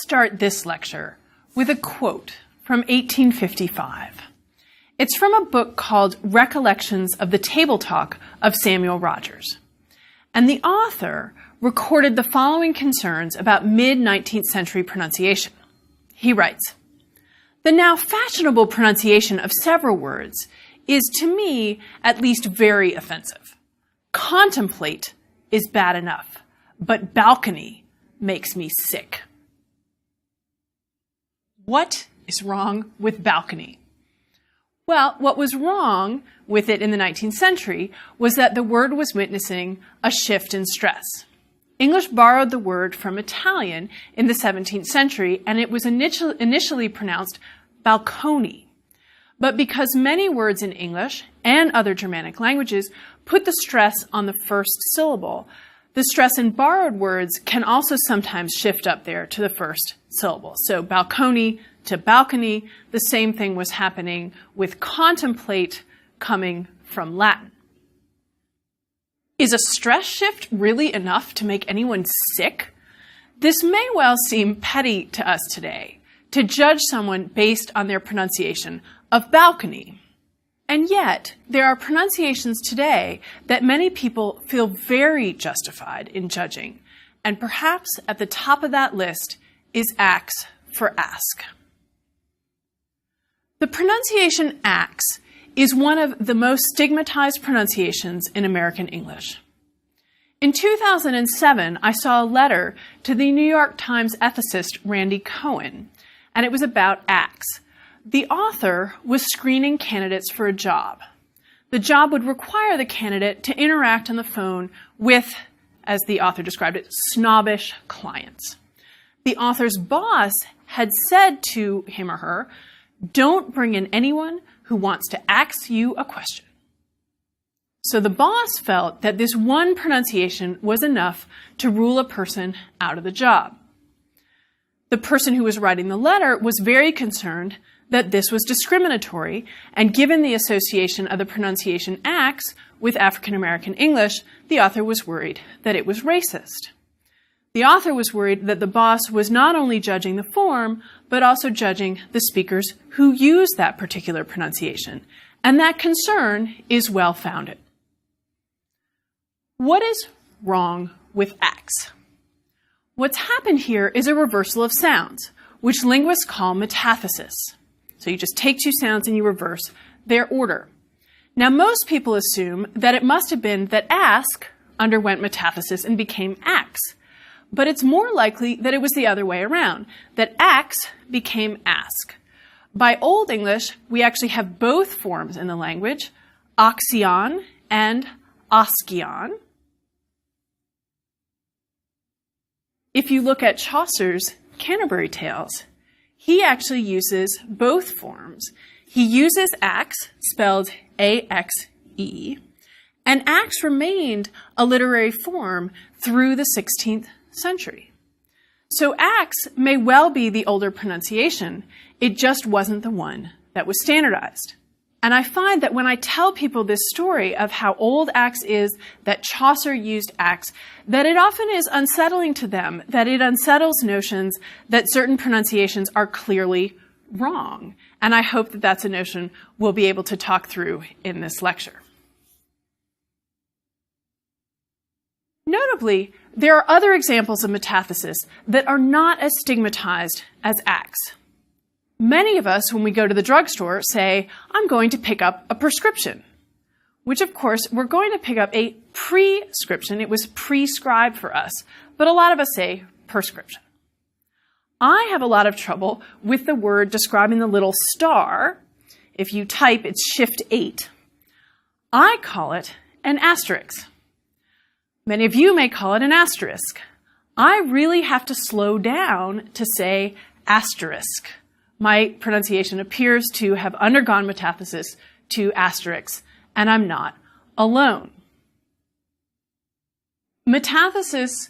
start this lecture with a quote from 1855. It's from a book called Recollections of the Table Talk of Samuel Rogers. And the author recorded the following concerns about mid-19th century pronunciation. He writes, "The now fashionable pronunciation of several words is, to me, at least very offensive. Contemplate is bad enough, but balcony makes me sick." What is wrong with balcony? Well, what was wrong with it in the 19th century was that the word was witnessing a shift in stress. English borrowed the word from Italian in the 17th century, and it was initially pronounced balcony. But because many words in English and other Germanic languages put the stress on the first syllable, the stress in borrowed words can also sometimes shift up there to the first syllable. So balcony to balcony, the same thing was happening with contemplate coming from Latin. Is a stress shift really enough to make anyone sick? This may well seem petty to us today, to judge someone based on their pronunciation of balcony. And yet, there are pronunciations today that many people feel very justified in judging, and perhaps at the top of that list is axe for ask. The pronunciation axe is one of the most stigmatized pronunciations in American English. In 2007, I saw a letter to the New York Times ethicist Randy Cohen, and it was about axe. The author was screening candidates for a job. The job would require the candidate to interact on the phone with, as the author described it, snobbish clients. The author's boss had said to him or her, "Don't bring in anyone who wants to ask you a question." So the boss felt that this one pronunciation was enough to rule a person out of the job. The person who was writing the letter was very concerned that this was discriminatory, and given the association of the pronunciation axe with African American English, the author was worried that it was racist. The author was worried that the boss was not only judging the form, but also judging the speakers who use that particular pronunciation, and that concern is well-founded. What is wrong with axe? What's happened here is a reversal of sounds, which linguists call metathesis. So you just take two sounds and you reverse their order. Now, most people assume that it must have been that ask underwent metathesis and became axe. But it's more likely that it was the other way around, that axe became ask. By Old English, we actually have both forms in the language, oxion and oskion. If you look at Chaucer's Canterbury Tales, he actually uses both forms. He uses axe, spelled A-X-E, and axe remained a literary form through the 16th century. So axe may well be the older pronunciation, it just wasn't the one that was standardized. And I find that when I tell people this story of how old axe is, that Chaucer used axe, that it often is unsettling to them, that it unsettles notions that certain pronunciations are clearly wrong. And I hope that that's a notion we'll be able to talk through in this lecture. Notably, there are other examples of metathesis that are not as stigmatized as axe. Many of us, when we go to the drugstore, say, "I'm going to pick up a prescription," which, of course, we're going to pick up a prescription. It was prescribed for us, but a lot of us say prescription. I have a lot of trouble with the word describing the little star. If you type, it's Shift 8. I call it an asterisk. Many of you may call it an asterisk. I really have to slow down to say asterisk. My pronunciation appears to have undergone metathesis to asterisks, and I'm not alone. Metathesis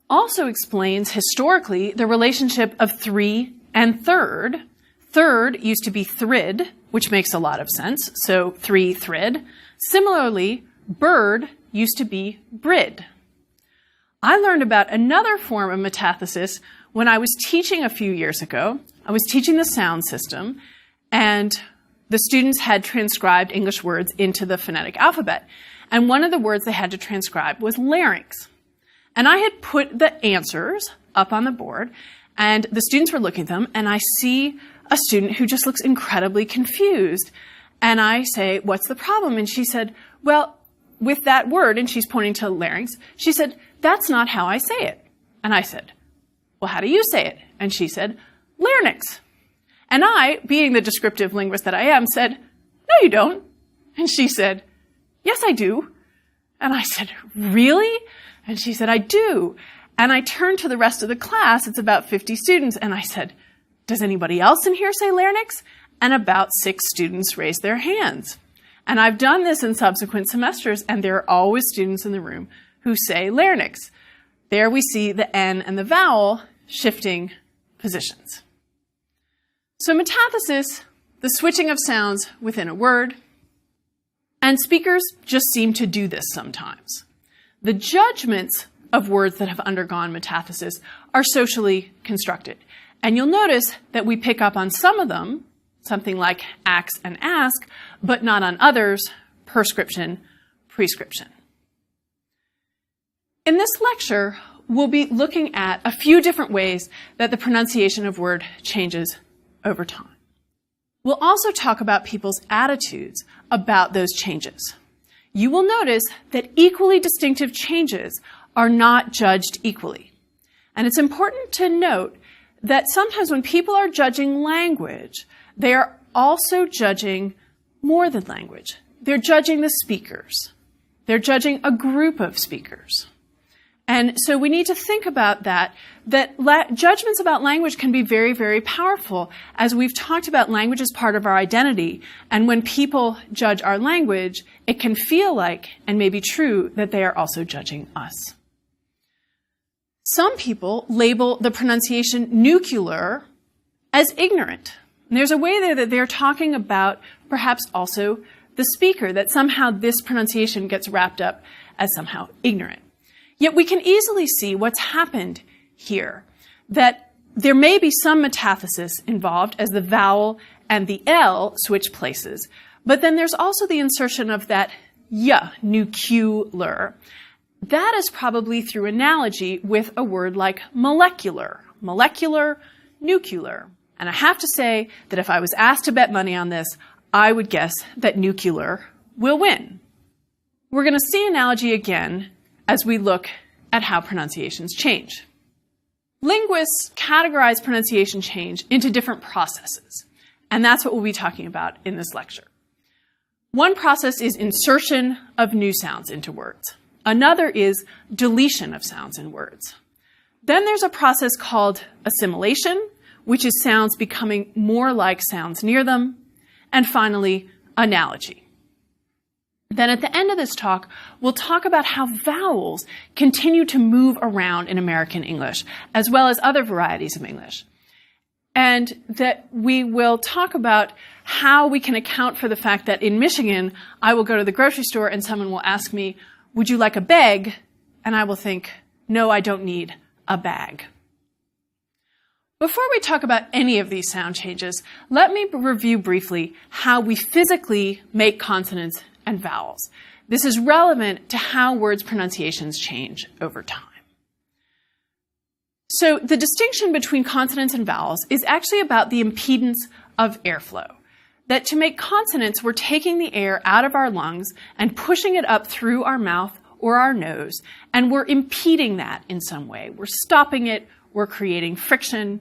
also explains historically the relationship of three and third. Third used to be thrid, which makes a lot of sense, so three thrid. Similarly, bird used to be brid. I learned about another form of metathesis when I was teaching a few years ago. I was teaching the sound system, and the students had transcribed English words into the phonetic alphabet. And one of the words they had to transcribe was larynx. And I had put the answers up on the board, and the students were looking at them, and I see a student who just looks incredibly confused. And I say, "What's the problem?" And she said, "Well, with that word," and she's pointing to larynx, she said, "That's not how I say it." And I said, "Well, how do you say it?" And she said, "Larynx." And I, being the descriptive linguist that I am, said, "No, you don't." And she said, "Yes, I do." And I said, "Really?" And she said, "I do." And I turned to the rest of the class, it's about 50 students, and I said, "Does anybody else in here say larynx?" And about 6 students raised their hands. And I've done this in subsequent semesters, and there are always students in the room who say larynx. There we see the N and the vowel shifting positions. So metathesis, the switching of sounds within a word, and speakers just seem to do this sometimes. The judgments of words that have undergone metathesis are socially constructed. And you'll notice that we pick up on some of them, something like ax and ask, but not on others, perscription, prescription. In this lecture, we'll be looking at a few different ways that the pronunciation of word changes over time. We'll also talk about people's attitudes about those changes. You will notice that equally distinctive changes are not judged equally. And it's important to note that sometimes when people are judging language, they are also judging more than language. They're judging the speakers. They're judging a group of speakers. And so we need to think about that judgments about language can be very, very powerful. As we've talked about, language is part of our identity. And when people judge our language, it can feel like, and may be true, that they are also judging us. Some people label the pronunciation nuclear as ignorant. And there's a way there that they're talking about perhaps also the speaker, that somehow this pronunciation gets wrapped up as somehow ignorant. Yet we can easily see what's happened here, that there may be some metathesis involved as the vowel and the L switch places, but then there's also the insertion of that y, nuclear. That is probably through analogy with a word like molecular, nuclear. And I have to say that if I was asked to bet money on this, I would guess that nuclear will win. We're going to see analogy again as we look at how pronunciations change. Linguists categorize pronunciation change into different processes, and that's what we'll be talking about in this lecture. One process is insertion of new sounds into words. Another is deletion of sounds in words. Then there's a process called assimilation, which is sounds becoming more like sounds near them. And finally, analogy. Then at the end of this talk, we'll talk about how vowels continue to move around in American English, as well as other varieties of English. And that we will talk about how we can account for the fact that in Michigan, I will go to the grocery store and someone will ask me, "Would you like a bag?" And I will think, "No, I don't need a bag." Before we talk about any of these sound changes, let me review briefly how we physically make consonants and vowels. This is relevant to how words' pronunciations change over time. So the distinction between consonants and vowels is actually about the impedance of airflow. That to make consonants, we're taking the air out of our lungs and pushing it up through our mouth or our nose, and we're impeding that in some way. We're stopping it, we're creating friction.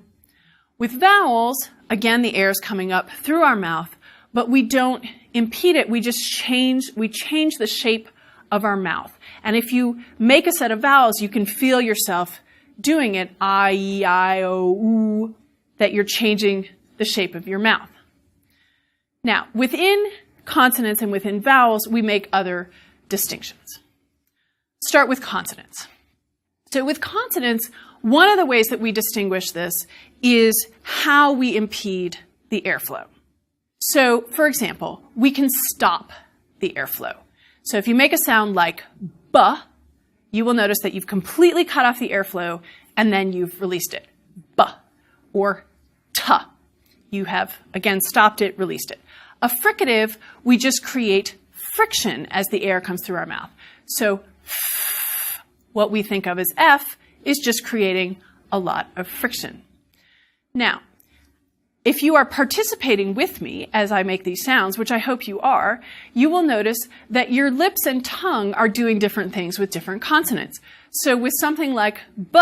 With vowels, again, the air is coming up through our mouth, but we don't impede it, we change the shape of our mouth. And if you make a set of vowels, you can feel yourself doing it, I, E, I, O, U, that you're changing the shape of your mouth. Now, within consonants and within vowels, we make other distinctions. Start with consonants. So with consonants, one of the ways that we distinguish this is how we impede the airflow. So, for example, we can stop the airflow. So if you make a sound like B, you will notice that you've completely cut off the airflow and then you've released it. or t. You have, again, stopped it, released it. A fricative, we just create friction as the air comes through our mouth. So what we think of as F is just creating a lot of friction. Now, if you are participating with me as I make these sounds, which I hope you are, you will notice that your lips and tongue are doing different things with different consonants. So with something like B,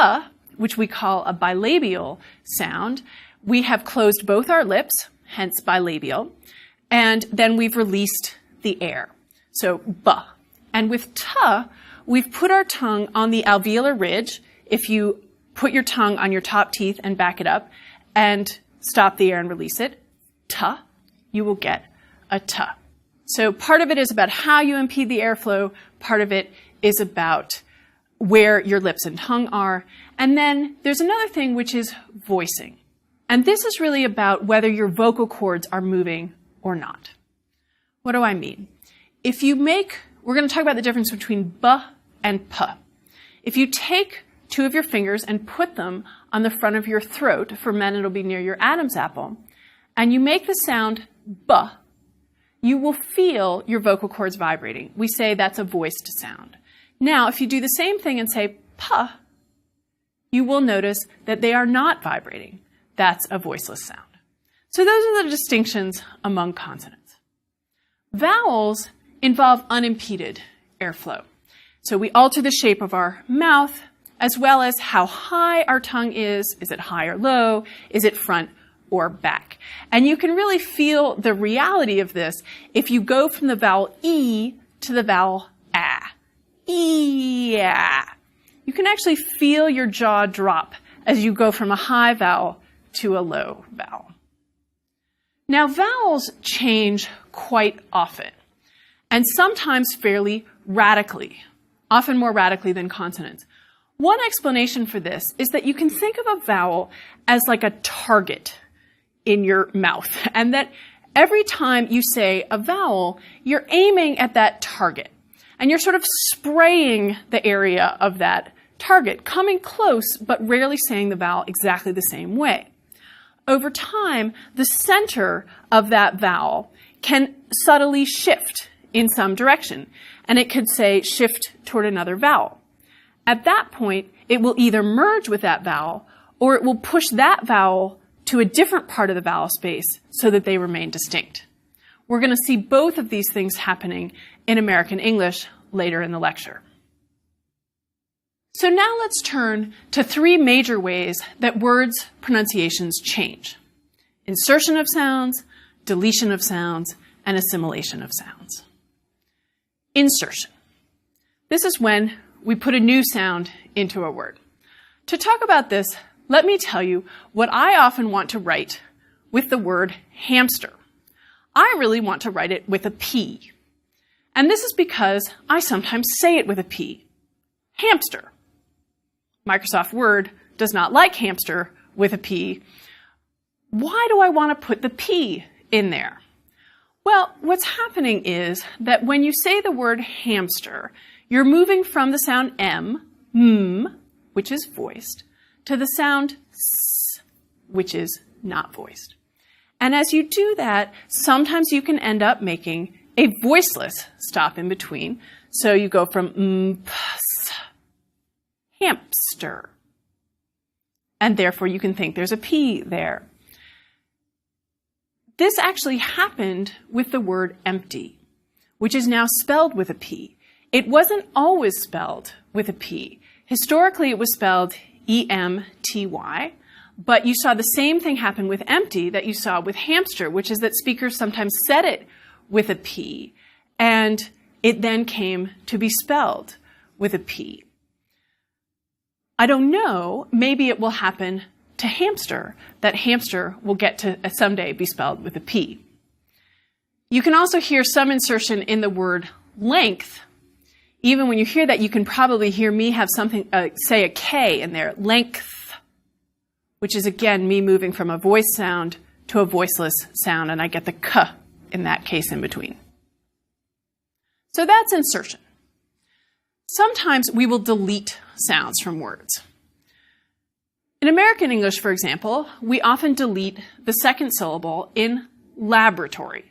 which we call a bilabial sound, we have closed both our lips, hence bilabial, and then we've released the air. So B. And with T, we've put our tongue on the alveolar ridge. If you put your tongue on your top teeth and back it up and stop the air and release it, T, you will get a T. So part of it is about how you impede the airflow. Part of it is about where your lips and tongue are. And then there's another thing, which is voicing. And this is really about whether your vocal cords are moving or not. What do I mean? We're going to talk about the difference between B and P. If you take two of your fingers and put them on the front of your throat, for men it'll be near your Adam's apple, and you make the sound B, you will feel your vocal cords vibrating. We say that's a voiced sound. Now, if you do the same thing and say P, you will notice that they are not vibrating. That's a voiceless sound. So those are the distinctions among consonants. Vowels involve unimpeded airflow. So we alter the shape of our mouth, as well as how high our tongue is. Is it high or low? Is it front or back? And you can really feel the reality of this if you go from the vowel E to the vowel A. E-a. You can actually feel your jaw drop as you go from a high vowel to a low vowel. Now, vowels change quite often, and sometimes fairly radically, often more radically than consonants. One explanation for this is that you can think of a vowel as like a target in your mouth, and that every time you say a vowel, you're aiming at that target, and you're sort of spraying the area of that target, coming close, but rarely saying the vowel exactly the same way. Over time, the center of that vowel can subtly shift in some direction, and it could say shift toward another vowel. At that point, it will either merge with that vowel, or it will push that vowel to a different part of the vowel space so that they remain distinct. We're going to see both of these things happening in American English later in the lecture. So now let's turn to three major ways that words' pronunciations change: insertion of sounds, deletion of sounds, and assimilation of sounds. Insertion. This is when we put a new sound into a word. To talk about this, let me tell you what I often want to write with the word hamster. I really want to write it with a P. And this is because I sometimes say it with a P. Hamster. Microsoft Word does not like hamster with a P. Why do I want to put the P in there? Well, what's happening is that when you say the word hamster, you're moving from the sound M, which is voiced, to the sound S, which is not voiced. And as you do that, sometimes you can end up making a voiceless stop in between. So you go from hamster. And therefore you can think there's a P there. This actually happened with the word empty, which is now spelled with a P. It wasn't always spelled with a P. Historically, it was spelled E-M-T-Y, but you saw the same thing happen with empty that you saw with hamster, which is that speakers sometimes said it with a P, and it then came to be spelled with a P. I don't know, maybe it will happen to hamster, that hamster will get to someday be spelled with a P. You can also hear some insertion in the word length. Even when you hear that, you can probably hear me have something, say a K in there, length, which is again me moving from a voice sound to a voiceless sound, and I get the K in that case in between. So that's insertion. Sometimes we will delete sounds from words. In American English, for example, we often delete the second syllable in laboratory.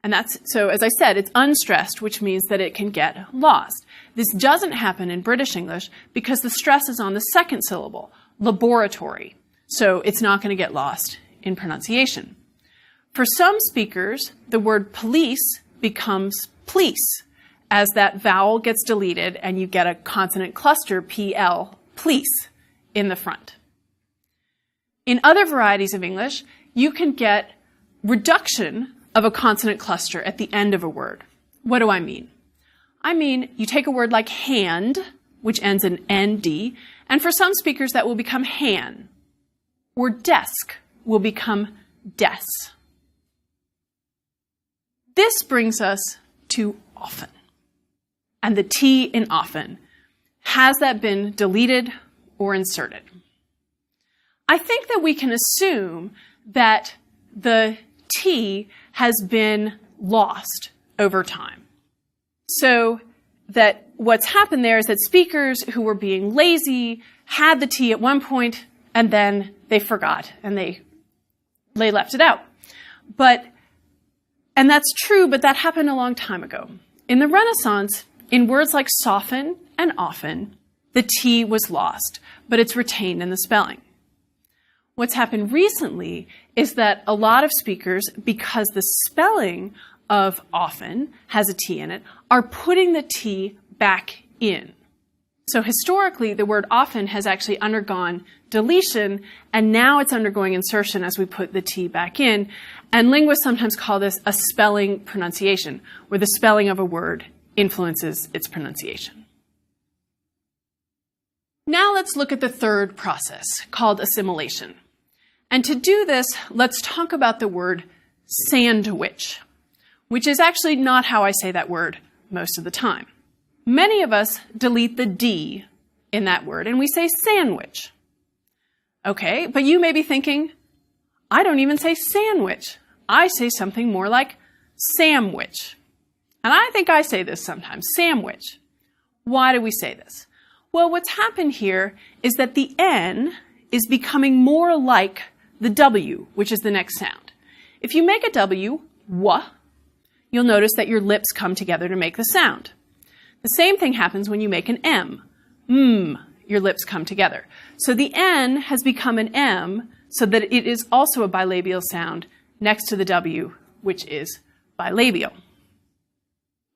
And so as I said, it's unstressed, which means that it can get lost. This doesn't happen in British English because the stress is on the second syllable, laboratory. So it's not going to get lost in pronunciation. For some speakers, the word police becomes pleece, as that vowel gets deleted and you get a consonant cluster, PL, police, in the front. In other varieties of English, you can get reduction of a consonant cluster at the end of a word. What do I mean? I mean, you take a word like hand, which ends in ND, and for some speakers that will become han, or desk will become des. This brings us to often. And the T in often. Has that been deleted or inserted? I think that we can assume that the T has been lost over time. So that what's happened there is that speakers who were being lazy had the T at one point and then they forgot and they left it out. And that's true, but that happened a long time ago. In the Renaissance, in words like soften and often, the T was lost, but it's retained in the spelling. What's happened recently is that a lot of speakers, because the spelling of often has a T in it, are putting the T back in. So historically, the word often has actually undergone deletion, and now it's undergoing insertion as we put the T back in. And linguists sometimes call this a spelling pronunciation, where the spelling of a word influences its pronunciation. Now let's look at the third process, called assimilation. And to do this, let's talk about the word sandwich, which is actually not how I say that word most of the time. Many of us delete the D in that word, and we say sandwich. Okay, but you may be thinking, I don't even say sandwich. I say something more like sandwich. And I think I say this sometimes, sandwich. Why do we say this? Well, what's happened here is that the N is becoming more like the W, which is the next sound. If you make a W, W, you'll notice that your lips come together to make the sound. The same thing happens when you make an M. Your lips come together. So the N has become an M so that it is also a bilabial sound next to the W, which is bilabial.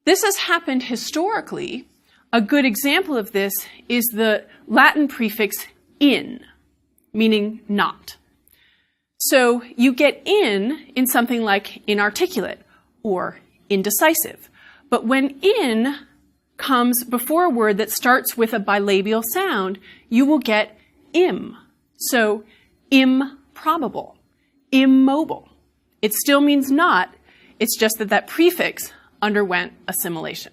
This has happened historically. A good example of this is the Latin prefix in, meaning not. So you get in something like inarticulate or indecisive. But when in comes before a word that starts with a bilabial sound, you will get im. So improbable, immobile. It still means not, it's just that that prefix underwent assimilation.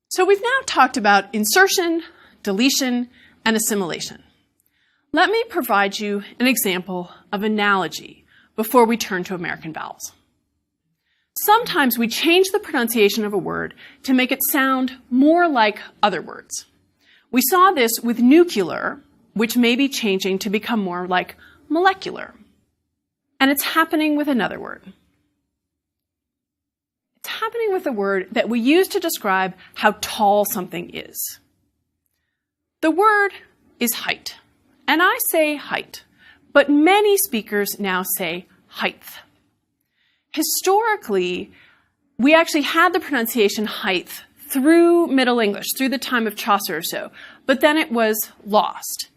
So we've now talked about insertion, deletion, and assimilation. Let me provide you an example of analogy before we turn to American vowels. Sometimes we change the pronunciation of a word to make it sound more like other words. We saw this with nuclear, which may be changing to become more like molecular. And it's happening with another word. It's happening with a word that we use to describe how tall something is. The word is height. And I say height, but many speakers now say height. Historically, we actually had the pronunciation height through Middle English, through the time of Chaucer or so, but then it was lost.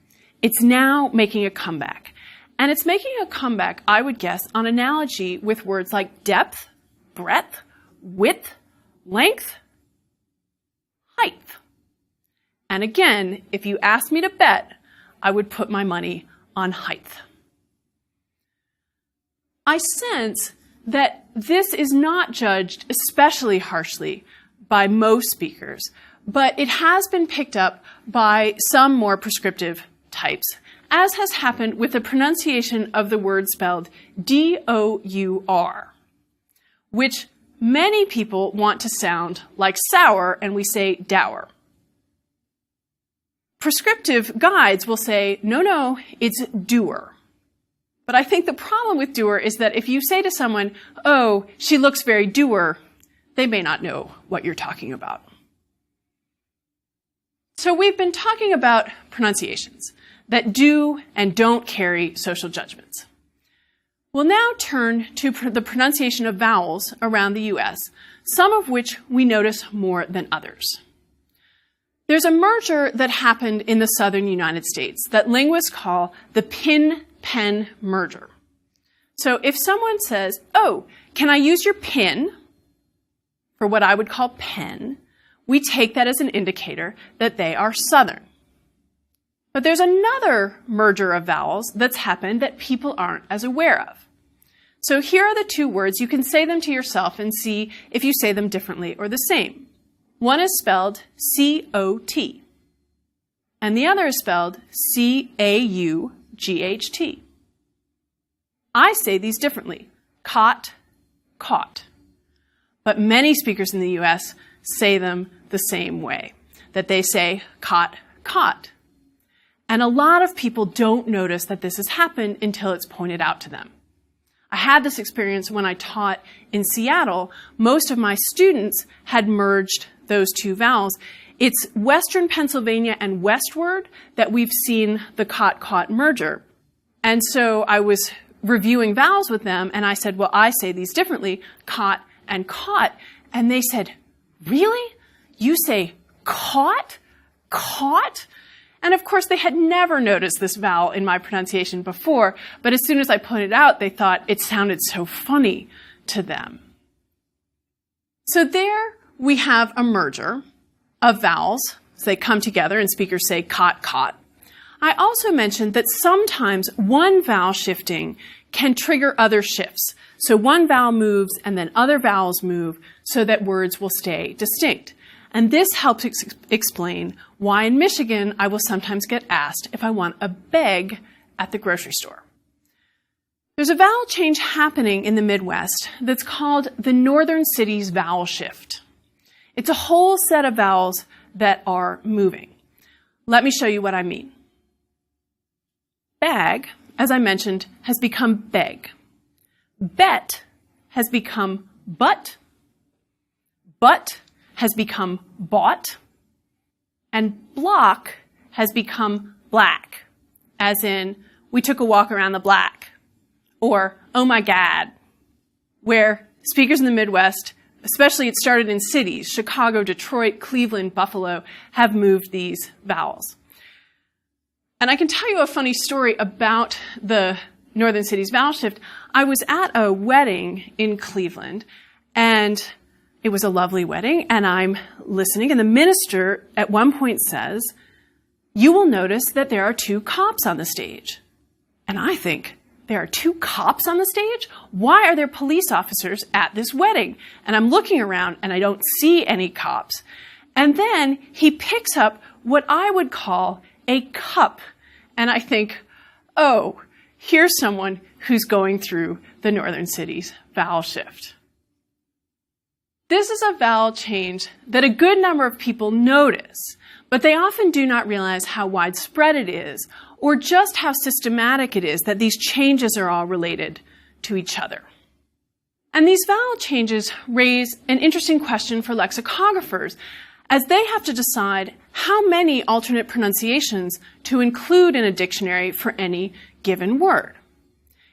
It's now making a comeback. And it's making a comeback, I would guess, on analogy with words like depth, breadth, width, length, height. And again, if you asked me to bet, I would put my money on height. I sense that this is not judged especially harshly by most speakers, but it has been picked up by some more prescriptive types, as has happened with the pronunciation of the word spelled D-O-U-R, which many people want to sound like sour, and we say dour. prescriptive guides will say, no, it's doer. But I think the problem with doer is that if you say to someone, oh, she looks very doer, they may not know what you're talking about. So we've been talking about pronunciations that do and don't carry social judgments. We'll now turn to the pronunciation of vowels around the US, some of which we notice more than others. There's a merger that happened in the southern United States that linguists call the pin-pen merger. So if someone says, oh, can I use your pin for what I would call pen, we take that as an indicator that they are southern. But there's another merger of vowels that's happened that people aren't as aware of. So here are the two words. You can say them to yourself and see if you say them differently or the same. One is spelled C-O-T, and the other is spelled C-A-U-G-H-T. I say these differently. Cot, caught. But many speakers in the US say them the same way, that they say caught, caught. And a lot of people don't notice that this has happened until it's pointed out to them. I had this experience when I taught in Seattle. Most of my students had merged those two vowels. It's Western Pennsylvania and westward that we've seen the caught merger. And so I was reviewing vowels with them, and I said, well, I say these differently, caught and caught. And they said, really? You say caught? Caught? And of course, they had never noticed this vowel in my pronunciation before, but as soon as I pointed it out, they thought it sounded so funny to them. So there we have a merger of vowels. So they come together and speakers say caught, caught. I also mentioned that sometimes one vowel shifting can trigger other shifts. So one vowel moves and then other vowels move so that words will stay distinct. And this helps explain why in Michigan I will sometimes get asked if I want a bag at the grocery store. There's a vowel change happening in the Midwest that's called the Northern Cities vowel shift. It's a whole set of vowels that are moving. Let me show you what I mean. Bag, as I mentioned, has become beg. Bet has become but. But has become bought. And block has become black, as in, we took a walk around the block. Or, oh my God, where speakers in the Midwest, especially it started in cities, Chicago, Detroit, Cleveland, Buffalo, have moved these vowels. And I can tell you a funny story about the Northern Cities vowel shift. I was at a wedding in Cleveland, and it was a lovely wedding, and I'm listening, and the minister at one point says, you will notice that there are two cops on the stage. And I think, there are two cops on the stage? Why are there police officers at this wedding? And I'm looking around, and I don't see any cops. And then he picks up what I would call a cup. And I think, oh, here's someone who's going through the Northern Cities vowel shift. This is a vowel change that a good number of people notice, but they often do not realize how widespread it is or just how systematic it is that these changes are all related to each other. And these vowel changes raise an interesting question for lexicographers, as they have to decide how many alternate pronunciations to include in a dictionary for any given word.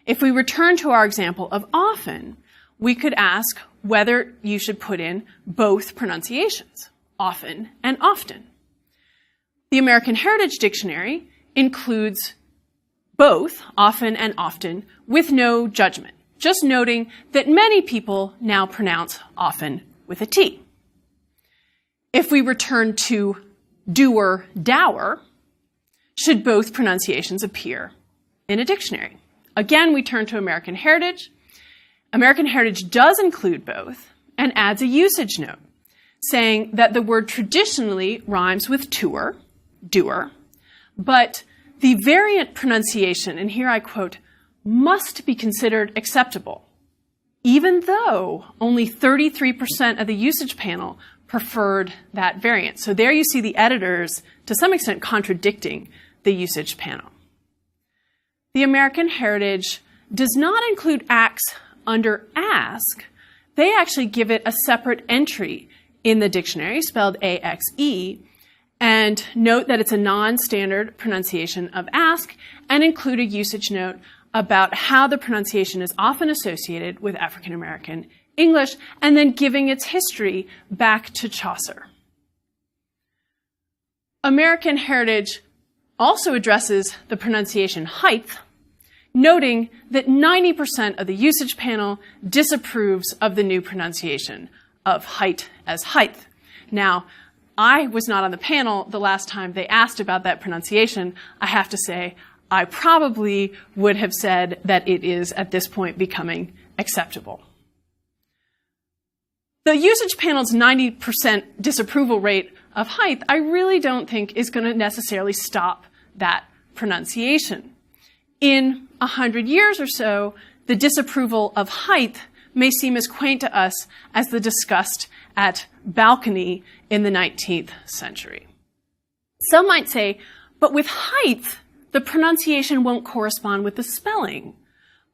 If we return to our example of often, we could ask whether you should put in both pronunciations, often and often. The American Heritage Dictionary includes both often and often with no judgment, just noting that many people now pronounce often with a T. If we return to doer, dour, should both pronunciations appear in a dictionary? Again, we turn to American Heritage. American Heritage does include both and adds a usage note saying that the word traditionally rhymes with tour, doer, but the variant pronunciation, and here I quote, must be considered acceptable, even though only 33% of the usage panel preferred that variant. So there you see the editors, to some extent, contradicting the usage panel. The American Heritage does not include AXE under ask. They actually give it a separate entry in the dictionary, spelled AXE, and note that it's a non-standard pronunciation of ask, and include a usage note about how the pronunciation is often associated with African American English, and then giving its history back to Chaucer. American Heritage also addresses the pronunciation height, noting that 90% of the usage panel disapproves of the new pronunciation of height as height. Now, I was not on the panel the last time they asked about that pronunciation. I have to say, I probably would have said that it is at this point becoming acceptable. The usage panel's 90% disapproval rate of height, I really don't think is going to necessarily stop that pronunciation. In 100 years or so, the disapproval of height may seem as quaint to us as the disgust at balcony in the 19th century. Some might say, but with height, the pronunciation won't correspond with the spelling.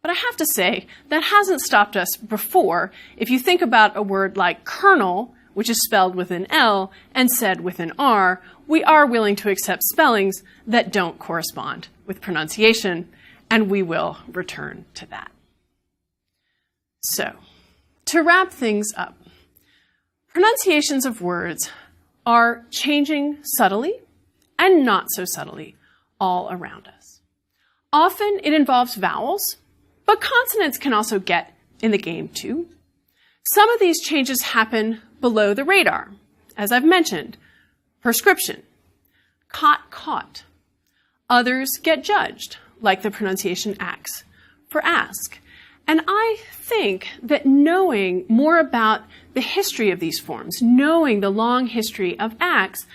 But I have to say, that hasn't stopped us before. If you think about a word like colonel, which is spelled with an L and said with an R, we are willing to accept spellings that don't correspond with pronunciation, and we will return to that. So, to wrap things up, pronunciations of words are changing subtly and not so subtly all around us. Often it involves vowels, but consonants can also get in the game too. Some of these changes happen below the radar, as I've mentioned, prescription, caught. Others get judged, like the pronunciation axe for ask. And I think that knowing more about the history of these forms, knowing the long history of axe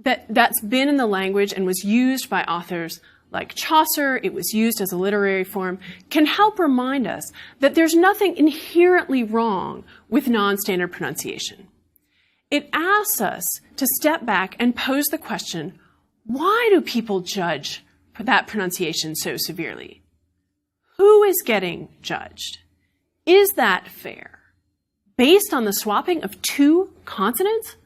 that's been in the language and was used by authors like Chaucer, it was used as a literary form, can help remind us that there's nothing inherently wrong with non-standard pronunciation. It asks us to step back and pose the question, why do people judge that pronunciation so severely? Who is getting judged? Is that fair? Based on the swapping of two consonants?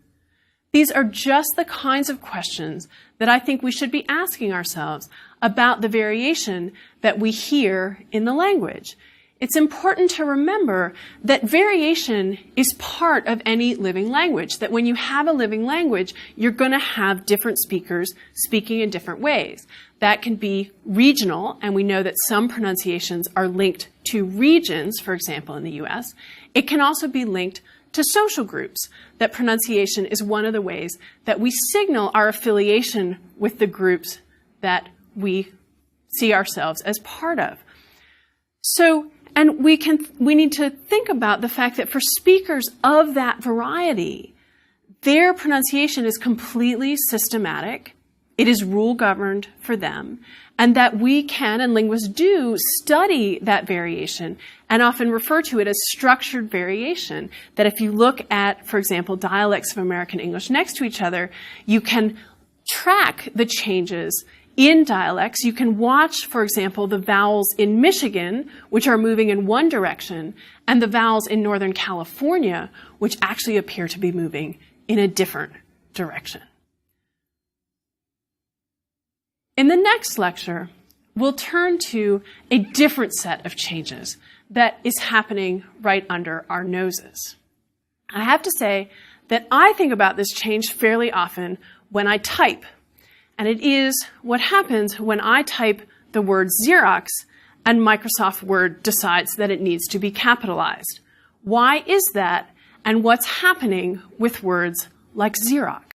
These are just the kinds of questions that I think we should be asking ourselves about the variation that we hear in the language. It's important to remember that variation is part of any living language, that when you have a living language, you're going to have different speakers speaking in different ways. That can be regional, and we know that some pronunciations are linked to regions, for example, in the US. It can also be linked to social groups, that pronunciation is one of the ways that we signal our affiliation with the groups that we see ourselves as part of. So, and we need to think about the fact that for speakers of that variety, their pronunciation is completely systematic. It is rule governed for them, and that we can, and linguists do, study that variation and often refer to it as structured variation. That if you look at, for example, dialects of American English next to each other, you can track the changes in dialects. You can watch, for example, the vowels in Michigan, which are moving in one direction, and the vowels in Northern California, which actually appear to be moving in a different direction. In the next lecture, we'll turn to a different set of changes that is happening right under our noses. I have to say that I think about this change fairly often when I type. And it is what happens when I type the word Xerox and Microsoft Word decides that it needs to be capitalized. Why is that? And what's happening with words like Xerox?